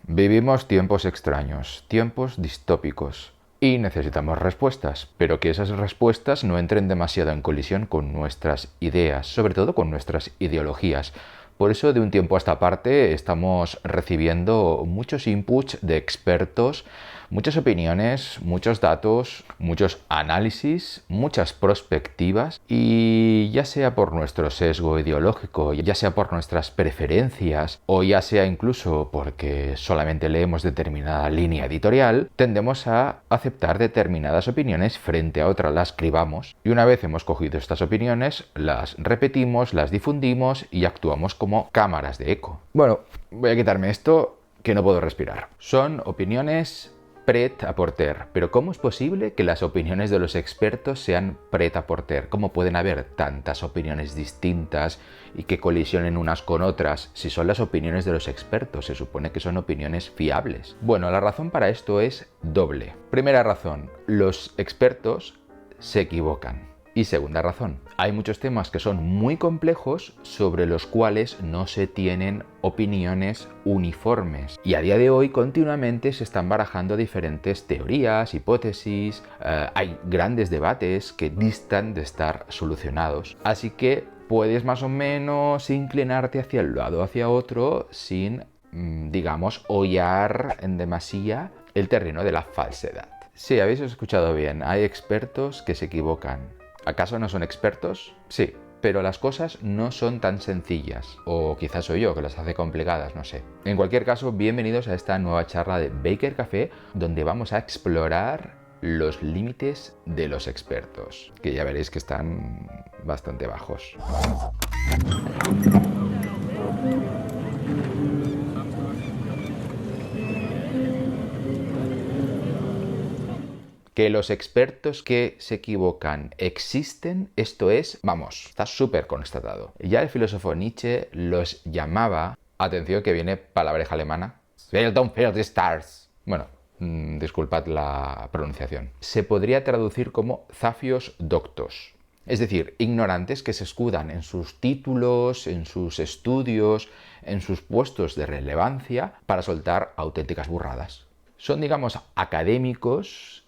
Vivimos tiempos extraños, tiempos distópicos. Y necesitamos respuestas, pero que esas respuestas no entren demasiado en colisión con nuestras ideas, sobre todo con nuestras ideologías. Por eso, de un tiempo a esta parte, estamos recibiendo muchos inputs de expertos, muchas opiniones, muchos datos, muchos análisis, muchas perspectivas, y ya sea por nuestro sesgo ideológico, ya sea por nuestras preferencias, o ya sea incluso porque solamente leemos determinada línea editorial, tendemos a aceptar determinadas opiniones frente a otras, las cribamos, y una vez hemos cogido estas opiniones, las repetimos, las difundimos y actuamos como cámaras de eco. Bueno, voy a quitarme esto que no puedo respirar. Son opiniones prêt-à-porter. Pero ¿cómo es posible que las opiniones de los expertos sean prêt-à-porter? ¿Cómo pueden haber tantas opiniones distintas y que colisionen unas con otras si son las opiniones de los expertos? Se supone que son opiniones fiables. Bueno, la razón para esto es doble. Primera razón, los expertos se equivocan. Y segunda razón, hay muchos temas que son muy complejos sobre los cuales no se tienen opiniones uniformes. Y a día de hoy continuamente se están barajando diferentes teorías, hipótesis, hay grandes debates que distan de estar solucionados. Así que puedes más o menos inclinarte hacia el lado o hacia otro sin, digamos, hollar en demasía el terreno de la falsedad. Sí, habéis escuchado bien, hay expertos que se equivocan. ¿Acaso no son expertos? Sí, pero las cosas no son tan sencillas. O quizás soy yo que las hace complicadas, no sé. En cualquier caso, bienvenidos a esta nueva charla de Baker Café, donde vamos a explorar los límites de los expertos, que ya veréis que están bastante bajos. Que los expertos que se equivocan existen, esto es, vamos, está súper constatado. Ya el filósofo Nietzsche los llamaba, atención que viene palabreja alemana, Seldom fehlt stars. Bueno, disculpad la pronunciación. Se podría traducir como zafios doctos. Es decir, ignorantes que se escudan en sus títulos, en sus estudios, en sus puestos de relevancia para soltar auténticas burradas. Son, digamos, académicos,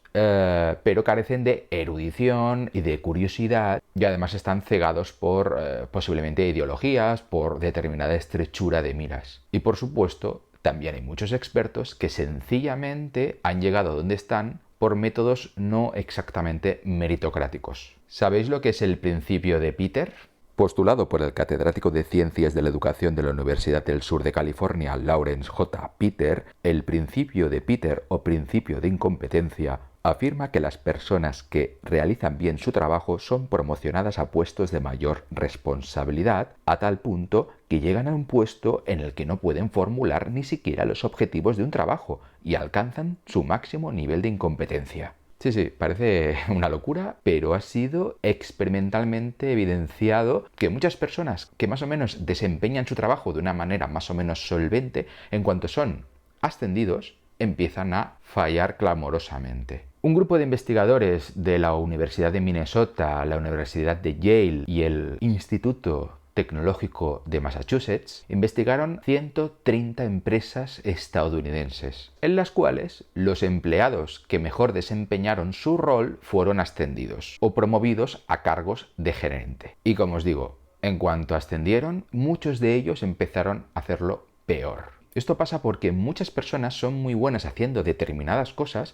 pero carecen de erudición y de curiosidad y además están cegados por posiblemente ideologías, por determinada estrechura de miras. Y por supuesto, también hay muchos expertos que sencillamente han llegado a donde están por métodos no exactamente meritocráticos. ¿Sabéis lo que es el principio de Peter? Postulado por el catedrático de Ciencias de la Educación de la Universidad del Sur de California, Lawrence J. Peter, el principio de Peter o principio de incompetencia afirma que las personas que realizan bien su trabajo son promocionadas a puestos de mayor responsabilidad, a tal punto que llegan a un puesto en el que no pueden formular ni siquiera los objetivos de un trabajo y alcanzan su máximo nivel de incompetencia. Sí, parece una locura, pero ha sido experimentalmente evidenciado que muchas personas que más o menos desempeñan su trabajo de una manera más o menos solvente, en cuanto son ascendidos, empiezan a fallar clamorosamente. Un grupo de investigadores de la Universidad de Minnesota, la Universidad de Yale y el Instituto Tecnológico de Massachusetts investigaron 130 empresas estadounidenses, en las cuales los empleados que mejor desempeñaron su rol fueron ascendidos o promovidos a cargos de gerente. Y como os digo, en cuanto ascendieron, muchos de ellos empezaron a hacerlo peor. Esto pasa porque muchas personas son muy buenas haciendo determinadas cosas,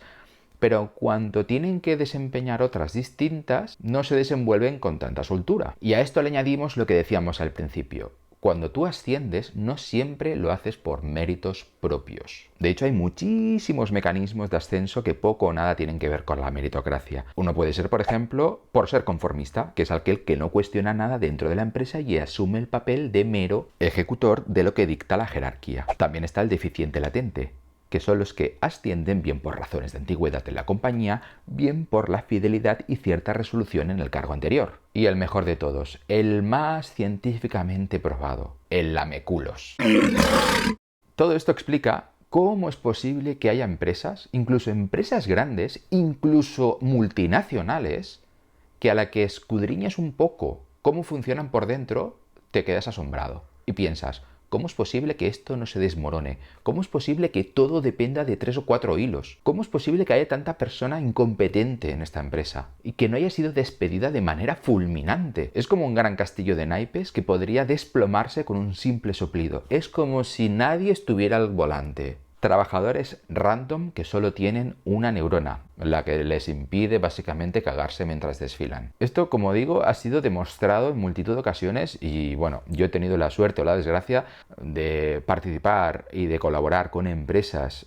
pero cuando tienen que desempeñar otras distintas, no se desenvuelven con tanta soltura. Y a esto le añadimos lo que decíamos al principio. Cuando tú asciendes, no siempre lo haces por méritos propios. De hecho, hay muchísimos mecanismos de ascenso que poco o nada tienen que ver con la meritocracia. Uno puede ser, por ejemplo, por ser conformista, que es aquel que no cuestiona nada dentro de la empresa y asume el papel de mero ejecutor de lo que dicta la jerarquía. También está el deficiente latente, que son los que ascienden bien por razones de antigüedad en la compañía, bien por la fidelidad y cierta resolución en el cargo anterior. Y el mejor de todos, el más científicamente probado, el lameculos. Todo esto explica cómo es posible que haya empresas, incluso empresas grandes, incluso multinacionales, que a la que escudriñas un poco cómo funcionan por dentro, te quedas asombrado y piensas, ¿Cómo es posible que esto no se desmorone? ¿Cómo es posible que todo dependa de 3 o 4 hilos? ¿Cómo es posible que haya tanta persona incompetente en esta empresa y que no haya sido despedida de manera fulminante? Es como un gran castillo de naipes que podría desplomarse con un simple soplido. Es como si nadie estuviera al volante. Trabajadores random que solo tienen una neurona, la que les impide básicamente cagarse mientras desfilan. Esto, como digo, ha sido demostrado en multitud de ocasiones y bueno, yo he tenido la suerte o la desgracia de participar y de colaborar con empresas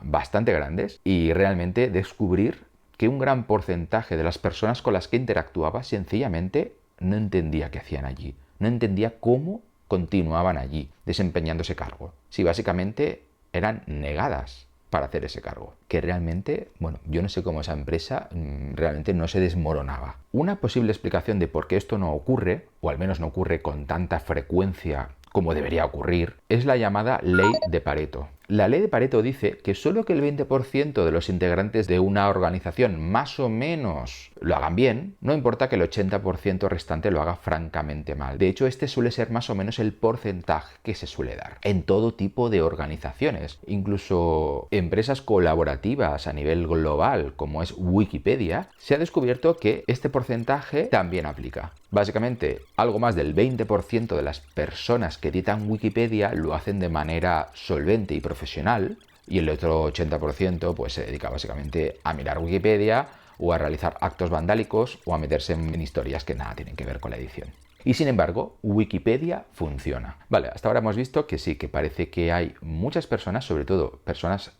bastante grandes y realmente descubrir que un gran porcentaje de las personas con las que interactuaba sencillamente no entendía qué hacían allí, no entendía cómo continuaban allí desempeñando ese cargo. Si básicamente eran negadas para hacer ese cargo. Que realmente, bueno, yo no sé cómo esa empresa realmente no se desmoronaba. Una posible explicación de por qué esto no ocurre, o al menos no ocurre con tanta frecuencia como debería ocurrir, es la llamada ley de Pareto. La ley de Pareto dice que solo que el 20% de los integrantes de una organización más o menos lo hagan bien, no importa que el 80% restante lo haga francamente mal. De hecho, este suele ser más o menos el porcentaje que se suele dar en todo tipo de organizaciones, incluso empresas colaborativas a nivel global, como es Wikipedia, se ha descubierto que este porcentaje también aplica. Básicamente, algo más del 20% de las personas que editan Wikipedia lo hacen de manera solvente y profesional, y el otro 80% pues se dedica básicamente a mirar Wikipedia o a realizar actos vandálicos o a meterse en historias que nada tienen que ver con la edición. Y sin embargo, Wikipedia funciona. Vale, hasta ahora hemos visto que sí, que parece que hay muchas personas, sobre todo personas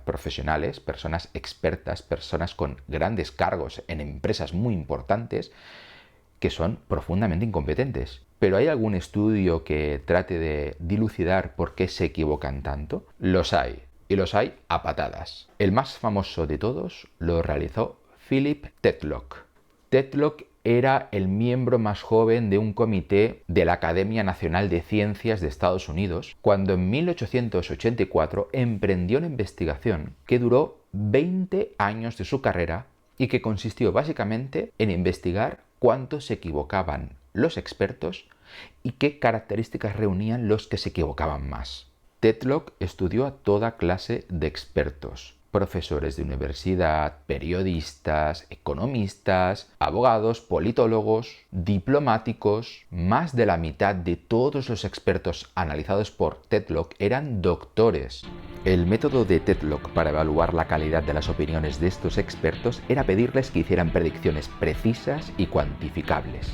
profesionales, personas expertas, personas con grandes cargos en empresas muy importantes, que son profundamente incompetentes. ¿Pero hay algún estudio que trate de dilucidar por qué se equivocan tanto? Los hay, y los hay a patadas. El más famoso de todos lo realizó Philip Tetlock. Tetlock era el miembro más joven de un comité de la Academia Nacional de Ciencias de Estados Unidos, cuando en 1884 emprendió una investigación que duró 20 años de su carrera y que consistió básicamente en investigar cuánto se equivocaban los expertos y qué características reunían los que se equivocaban más. Tetlock estudió a toda clase de expertos, profesores de universidad, periodistas, economistas, abogados, politólogos, diplomáticos. Más de la mitad de todos los expertos analizados por Tetlock eran doctores. El método de Tetlock para evaluar la calidad de las opiniones de estos expertos era pedirles que hicieran predicciones precisas y cuantificables,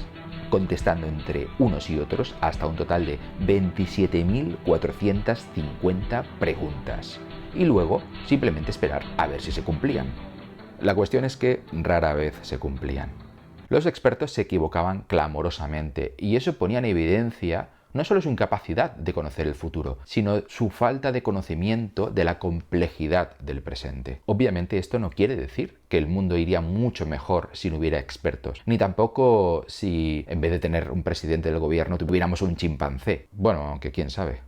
contestando entre unos y otros hasta un total de 27.450 preguntas. Y luego simplemente esperar a ver si se cumplían. La cuestión es que rara vez se cumplían. Los expertos se equivocaban clamorosamente y eso ponía en evidencia no solo su incapacidad de conocer el futuro, sino su falta de conocimiento de la complejidad del presente. Obviamente esto no quiere decir que el mundo iría mucho mejor si no hubiera expertos, ni tampoco si en vez de tener un presidente del gobierno tuviéramos un chimpancé. Bueno, aunque quién sabe.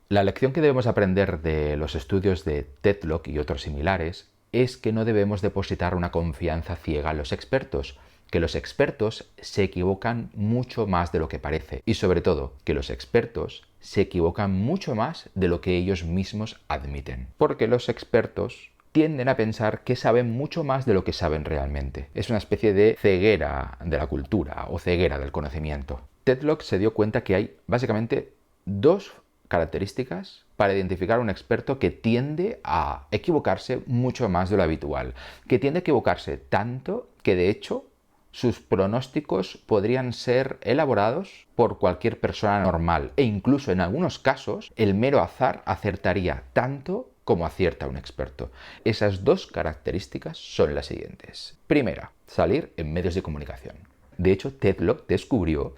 La lección que debemos aprender de los estudios de Tetlock y otros similares es que no debemos depositar una confianza ciega en los expertos, que los expertos se equivocan mucho más de lo que parece y sobre todo que los expertos se equivocan mucho más de lo que ellos mismos admiten, porque los expertos tienden a pensar que saben mucho más de lo que saben realmente. Es una especie de ceguera de la cultura o ceguera del conocimiento. Tetlock se dio cuenta que hay básicamente dos características para identificar a un experto que tiende a equivocarse mucho más de lo habitual, que tiende a equivocarse tanto que de hecho sus pronósticos podrían ser elaborados por cualquier persona normal e incluso en algunos casos el mero azar acertaría tanto como acierta un experto. Esas dos características son las siguientes. Primera, salir en medios de comunicación. De hecho, Tetlock descubrió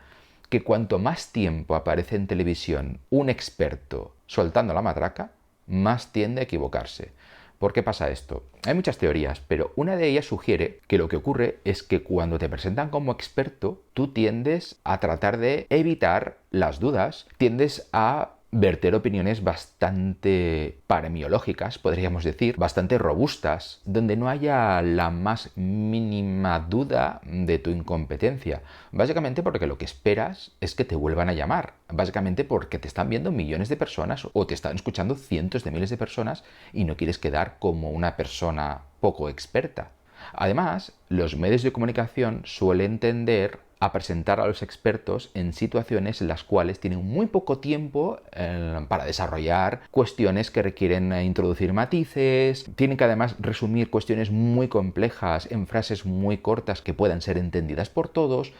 que cuanto más tiempo aparece en televisión un experto soltando la matraca, más tiende a equivocarse. ¿Por qué pasa esto? Hay muchas teorías, pero una de ellas sugiere que lo que ocurre es que cuando te presentan como experto, tú tiendes a tratar de evitar las dudas, tiendes a verter opiniones bastante paremiológicas, podríamos decir, bastante robustas, donde no haya la más mínima duda de tu incompetencia. Básicamente porque lo que esperas es que te vuelvan a llamar. Básicamente porque te están viendo millones de personas o te están escuchando cientos de miles de personas y no quieres quedar como una persona poco experta. Además, los medios de comunicación suelen tender a presentar a los expertos en situaciones en las cuales tienen muy poco tiempo para desarrollar cuestiones que requieren introducir matices, tienen que además resumir cuestiones muy complejas en frases muy cortas que puedan ser entendidas por todos.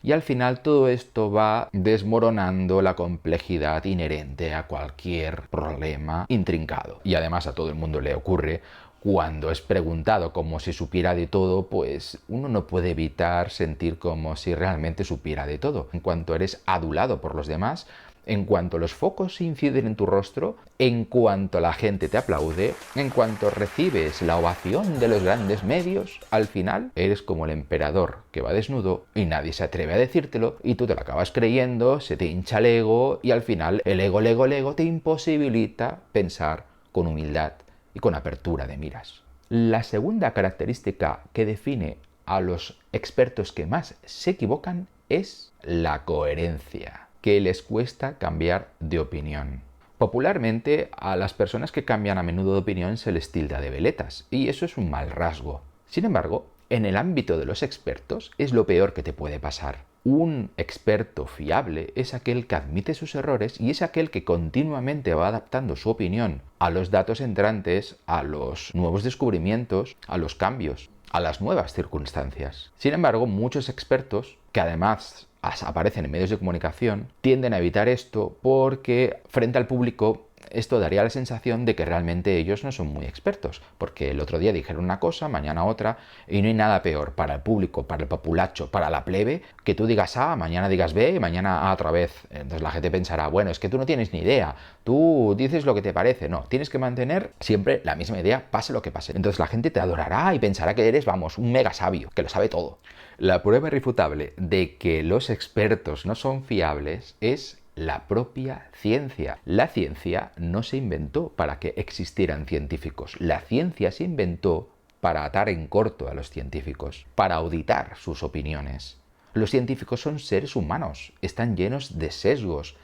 Y al final todo esto va desmoronando la complejidad inherente a cualquier problema intrincado. Y además a todo el mundo le ocurre cuando es preguntado como si supiera de todo, pues uno no puede evitar sentir como si realmente supiera de todo. En cuanto eres adulado por los demás, en cuanto los focos inciden en tu rostro, en cuanto la gente te aplaude, en cuanto recibes la ovación de los grandes medios, al final eres como el emperador que va desnudo y nadie se atreve a decírtelo y tú te lo acabas creyendo, se te hincha el ego y al final el ego te imposibilita pensar con humildad y con apertura de miras. La segunda característica que define a los expertos que más se equivocan es la coherencia, que les cuesta cambiar de opinión. Popularmente, a las personas que cambian a menudo de opinión se les tilda de veletas, y eso es un mal rasgo. Sin embargo, en el ámbito de los expertos es lo peor que te puede pasar. Un experto fiable es aquel que admite sus errores y es aquel que continuamente va adaptando su opinión a los datos entrantes, a los nuevos descubrimientos, a los cambios, a las nuevas circunstancias. Sin embargo, muchos expertos, que además aparecen en medios de comunicación, tienden a evitar esto porque frente al público esto daría la sensación de que realmente ellos no son muy expertos, porque el otro día dijeron una cosa, mañana otra, y no hay nada peor para el público, para el populacho, para la plebe, que tú digas A, mañana digas B y mañana A otra vez. Entonces la gente pensará, bueno, es que tú no tienes ni idea, tú dices lo que te parece. No, tienes que mantener siempre la misma idea, pase lo que pase. Entonces la gente te adorará y pensará que eres, vamos, un mega sabio, que lo sabe todo. La prueba irrefutable de que los expertos no son fiables es la propia ciencia. La ciencia no se inventó para que existieran científicos. La ciencia se inventó para atar en corto a los científicos, para auditar sus opiniones. Los científicos son seres humanos, están llenos de sesgos,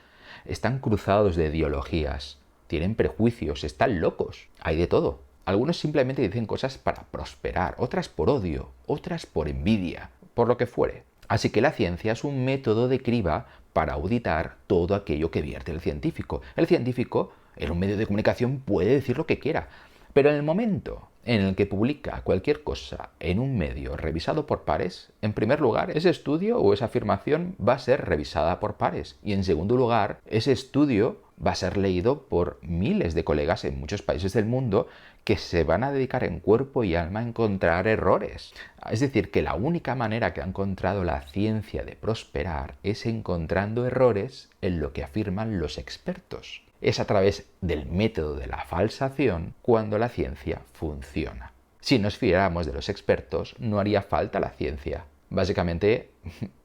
están cruzados de ideologías, tienen prejuicios, están locos, hay de todo. Algunos simplemente dicen cosas para prosperar, otras por odio, otras por envidia, por lo que fuere. Así que la ciencia es un método de criba para auditar todo aquello que vierte el científico. El científico, en un medio de comunicación, puede decir lo que quiera, pero en el momento en el que publica cualquier cosa en un medio revisado por pares, en primer lugar, ese estudio o esa afirmación va a ser revisada por pares. Y en segundo lugar, ese estudio va a ser leído por miles de colegas en muchos países del mundo que se van a dedicar en cuerpo y alma a encontrar errores. Es decir, que la única manera que ha encontrado la ciencia de prosperar es encontrando errores en lo que afirman los expertos. Es a través del método de la falsación cuando la ciencia funciona. Si nos fiáramos de los expertos, no haría falta la ciencia. Básicamente,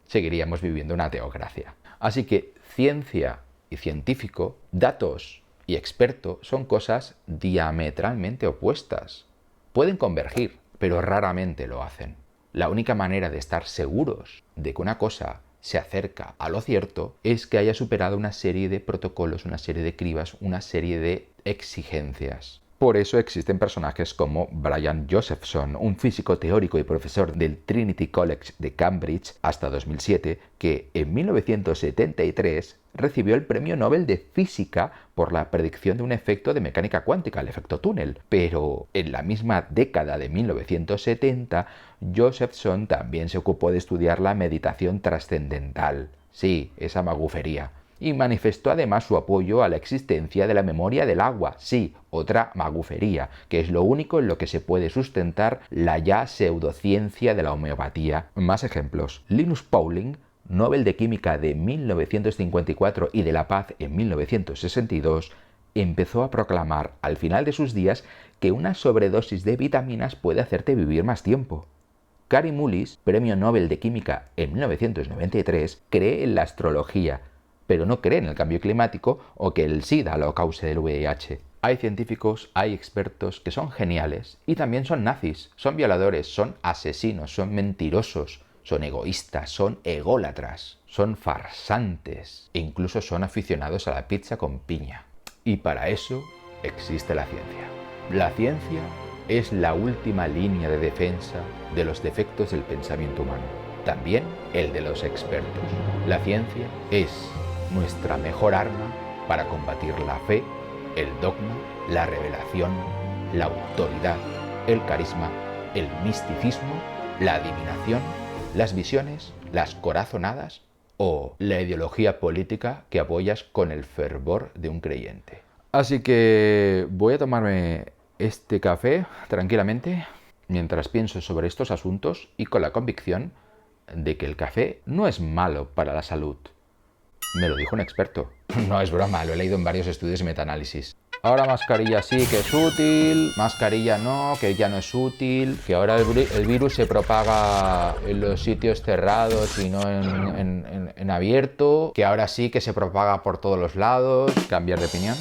seguiríamos viviendo una teocracia. Así que ciencia y científico, datos y experto son cosas diametralmente opuestas. Pueden convergir, pero raramente lo hacen. La única manera de estar seguros de que una cosa se acerca a lo cierto es que haya superado una serie de protocolos, una serie de cribas, una serie de exigencias. Por eso existen personajes como Brian Josephson, un físico teórico y profesor del Trinity College de Cambridge hasta 2007, que en 1973 recibió el Premio Nobel de Física por la predicción de un efecto de mecánica cuántica, el efecto túnel. Pero en la misma década de 1970, Josephson también se ocupó de estudiar la meditación trascendental. Sí, esa magufería. Y manifestó además su apoyo a la existencia de la memoria del agua. Sí, otra magufería, que es lo único en lo que se puede sustentar la ya pseudociencia de la homeopatía. Más ejemplos. Linus Pauling, Nobel de Química de 1954 y de la Paz en 1962, empezó a proclamar al final de sus días que una sobredosis de vitaminas puede hacerte vivir más tiempo. Kary Mullis, Premio Nobel de Química en 1993, cree en la astrología, pero no creen en el cambio climático o que el SIDA lo cause del VIH. Hay científicos, hay expertos que son geniales y también son nazis, son violadores, son asesinos, son mentirosos, son egoístas, son ególatras, son farsantes e incluso son aficionados a la pizza con piña. Y para eso existe la ciencia. La ciencia es la última línea de defensa de los defectos del pensamiento humano, también el de los expertos. La ciencia es nuestra mejor arma para combatir la fe, el dogma, la revelación, la autoridad, el carisma, el misticismo, la adivinación, las visiones, las corazonadas o la ideología política que apoyas con el fervor de un creyente. Así que voy a tomarme este café tranquilamente mientras pienso sobre estos asuntos y con la convicción de que el café no es malo para la salud. Me lo dijo un experto. No es broma, lo he leído en varios estudios y metaanálisis. Ahora mascarilla sí que es útil, mascarilla no, que ya no es útil, que ahora el virus se propaga en los sitios cerrados y no en abierto, que ahora sí que se propaga por todos los lados. ¿Cambiar de opinión?